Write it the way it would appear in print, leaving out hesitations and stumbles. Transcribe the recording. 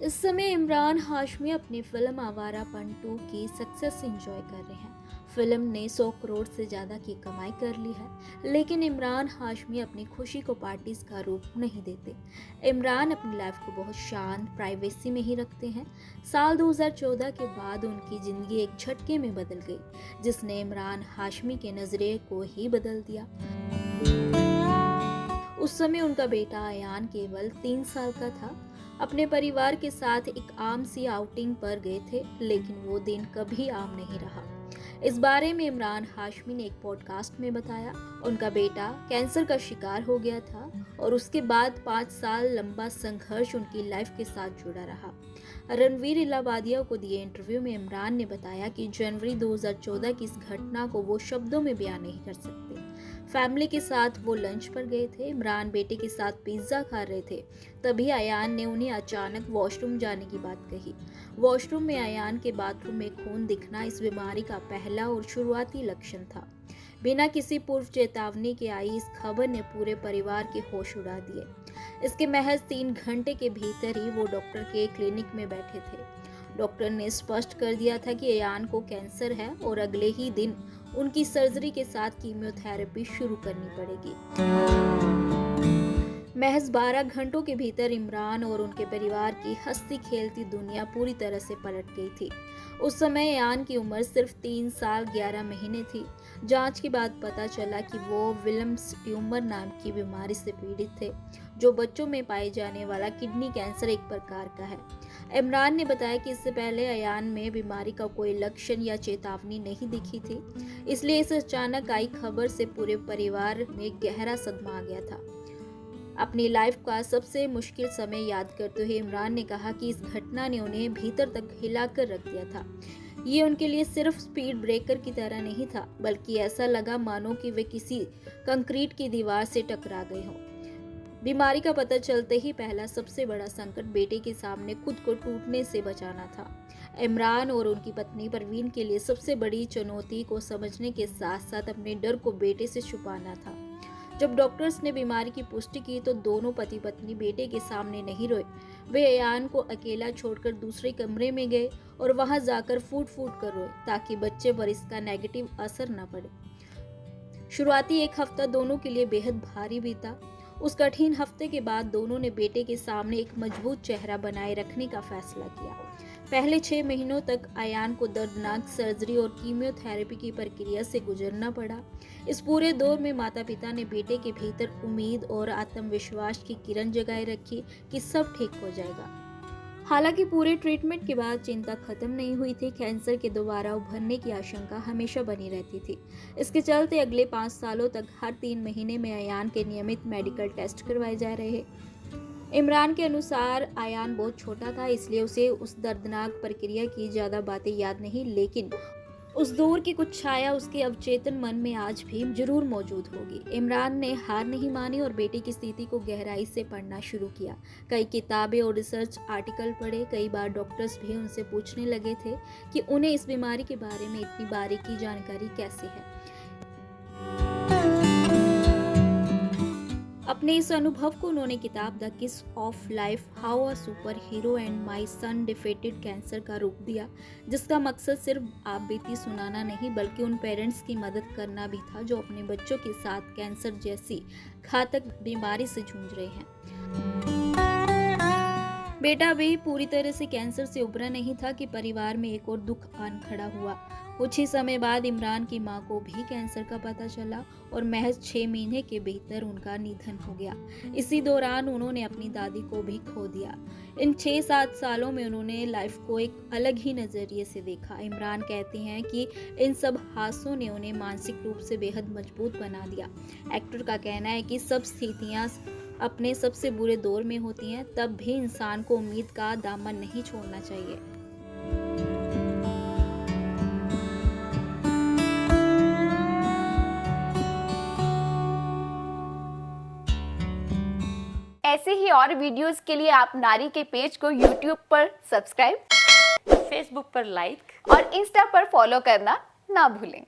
इस समय इमरान हाशमी अपनी फिल्म आवारापन 2 की सक्सेस एंजॉय कर रहे हैं। फिल्म ने 100 करोड़ से ज़्यादा की कमाई कर ली है, लेकिन इमरान हाशमी अपनी खुशी को पार्टीज का रूप नहीं देते। इमरान अपनी लाइफ को बहुत शांत प्राइवेसी में ही रखते हैं। साल 2014 के बाद उनकी ज़िंदगी एक झटके में बदल गई, जिसने इमरान हाशमी के नज़रिए को ही बदल दिया। उस समय उनका बेटा अयान केवल 3 साल का था। अपने परिवार के साथ एक आम सी आउटिंग पर गए थे, लेकिन वो दिन कभी आम नहीं रहा। इस बारे में इमरान हाशमी ने एक पॉडकास्ट में बताया, उनका बेटा कैंसर का शिकार हो गया था और उसके बाद 5 साल लंबा संघर्ष उनकी लाइफ के साथ जुड़ा रहा। रणवीर इलाहाबादिया को दिए इंटरव्यू में इमरान ने बताया कि जनवरी 2014 की इस घटना को वो शब्दों में बयान नहीं कर सकते। फैमिली के साथ वो लंच पर गए थे। इमरान बेटे के साथ पिज्ज़ा खा रहे थे, तभी अयान ने उन्हें अचानक वॉशरूम जाने की बात कही। वॉशरूम में अयान के बाथरूम में खून दिखना इस बीमारी का पहला और शुरुआती लक्षण था। बिना किसी पूर्व चेतावनी के आई इस खबर ने पूरे परिवार के होश उड़ा दिए। इसके महज 3 घंटे के भीतर ही वो डॉक्टर के क्लिनिक में बैठे थे। डॉक्टर ने स्पष्ट कर दिया था कि अयान को कैंसर है और अगले ही दिन उनकी सर्जरी के साथ कीमोथेरेपी शुरू करनी पड़ेगी। महज 12 घंटों के भीतर इमरान और उनके परिवार की हंसती खेलती दुनिया पूरी तरह से पलट गई थी। उस समय अयान की उम्र सिर्फ 3 साल 11 महीने थी। जांच के बाद पता चला कि वो विलियम्स ट्यूमर नाम की बीमारी से पीड़ित थे, जो बच्चों में पाए जाने वाला किडनी कैंसर एक प्रकार का है। इमरान ने बताया कि इससे पहले अयान में बीमारी का कोई लक्षण या चेतावनी नहीं दिखी थी, इसलिए इस अचानक आई खबर से पूरे परिवार में गहरा सदमा आ गया था। अपनी लाइफ का सबसे मुश्किल समय याद करते हुए इमरान ने कहा कि इस घटना ने उन्हें भीतर तक हिलाकर रख दिया था। ये उनके लिए सिर्फ स्पीड ब्रेकर की तरह नहीं था, बल्कि ऐसा लगा मानो कि वे किसी कंक्रीट की दीवार से टकरा गए हों। बीमारी का पता चलते ही पहला सबसे बड़ा संकट बेटे के सामने खुद को टूटने से बचाना था। इमरान और उनकी पत्नी परवीन के लिए सबसे बड़ी चुनौती को समझने के साथ साथ अपने डर को बेटे से छुपाना था। जब डॉक्टर्स ने बीमारी की पुष्टि की तो दोनों पति पत्नी बेटे के सामने नहीं रोए। वे अयान को अकेला छोड़कर दूसरे कमरे में गए और वहां जाकर फूट फूट कर रोए, ताकि बच्चे पर इसका नेगेटिव असर न पड़े। शुरुआती 1 हफ्ता दोनों के लिए बेहद भारी बीता। उस कठिन हफ्ते के बाद दोनों ने बेटे के सामने एक मजबूत चेहरा बनाए रखने का फैसला किया। पहले 6 महीनों तक अयान को दर्दनाक सर्जरी और कीमोथेरेपी की प्रक्रिया से गुजरना पड़ा। इस पूरे दौर में माता पिता ने बेटे के भीतर उम्मीद और आत्मविश्वास की किरण जगाए रखी कि सब ठीक हो जाएगा। हालांकि पूरे ट्रीटमेंट के बाद चिंता खत्म नहीं हुई थी। कैंसर के दोबारा उभरने की आशंका हमेशा बनी रहती थी। इसके चलते अगले 5 सालों तक हर 3 महीने में अयान के नियमित मेडिकल टेस्ट करवाए जा रहे। इमरान के अनुसार अयान बहुत छोटा था, इसलिए उसे उस दर्दनाक प्रक्रिया की ज़्यादा बातें याद नहीं, लेकिन उस दौर की कुछ छाया उसके अवचेतन मन में आज भी जरूर मौजूद होगी। इमरान ने हार नहीं मानी और बेटे की स्थिति को गहराई से पढ़ना शुरू किया। कई किताबें और रिसर्च आर्टिकल पढ़े। कई बार डॉक्टर्स भी उनसे पूछने लगे थे कि उन्हें इस बीमारी के बारे में इतनी बारीकी जानकारी कैसे है। अपने इस अनुभव को उन्होंने किताब the kiss of life, how a superhero and my son defeated cancer का रूप दिया, जिसका मकसद सिर्फ आप बीती सुनाना नहीं, बल्कि उन पेरेंट्स की मदद करना भी था जो अपने बच्चों के साथ कैंसर जैसी घातक बीमारी से जूझ रहे हैं। बेटा भी पूरी तरह से कैंसर से उबरा नहीं था कि परिवार में एक और दुख आन खड़ा हुआ। कुछ ही समय बाद इमरान की मां को भी कैंसर का पता चला और महज 6 महीने के भीतर उनका निधन हो गया। इसी दौरान उन्होंने अपनी दादी को भी खो दिया। इन 6-7 सालों में उन्होंने लाइफ को एक अलग ही नजरिए से देखा। इमरान कहते हैं कि इन सब हादसों ने उन्हें मानसिक रूप से बेहद मजबूत बना दिया। एक्टर का कहना है कि सब स्थितियां अपने सबसे बुरे दौर में होती हैं, तब भी इंसान को उम्मीद का दामन नहीं छोड़ना चाहिए। ऐसे ही और वीडियोस के लिए आप नारी के पेज को YouTube पर सब्सक्राइब, फेसबुक पर लाइक और इंस्टा पर फॉलो करना ना भूलें।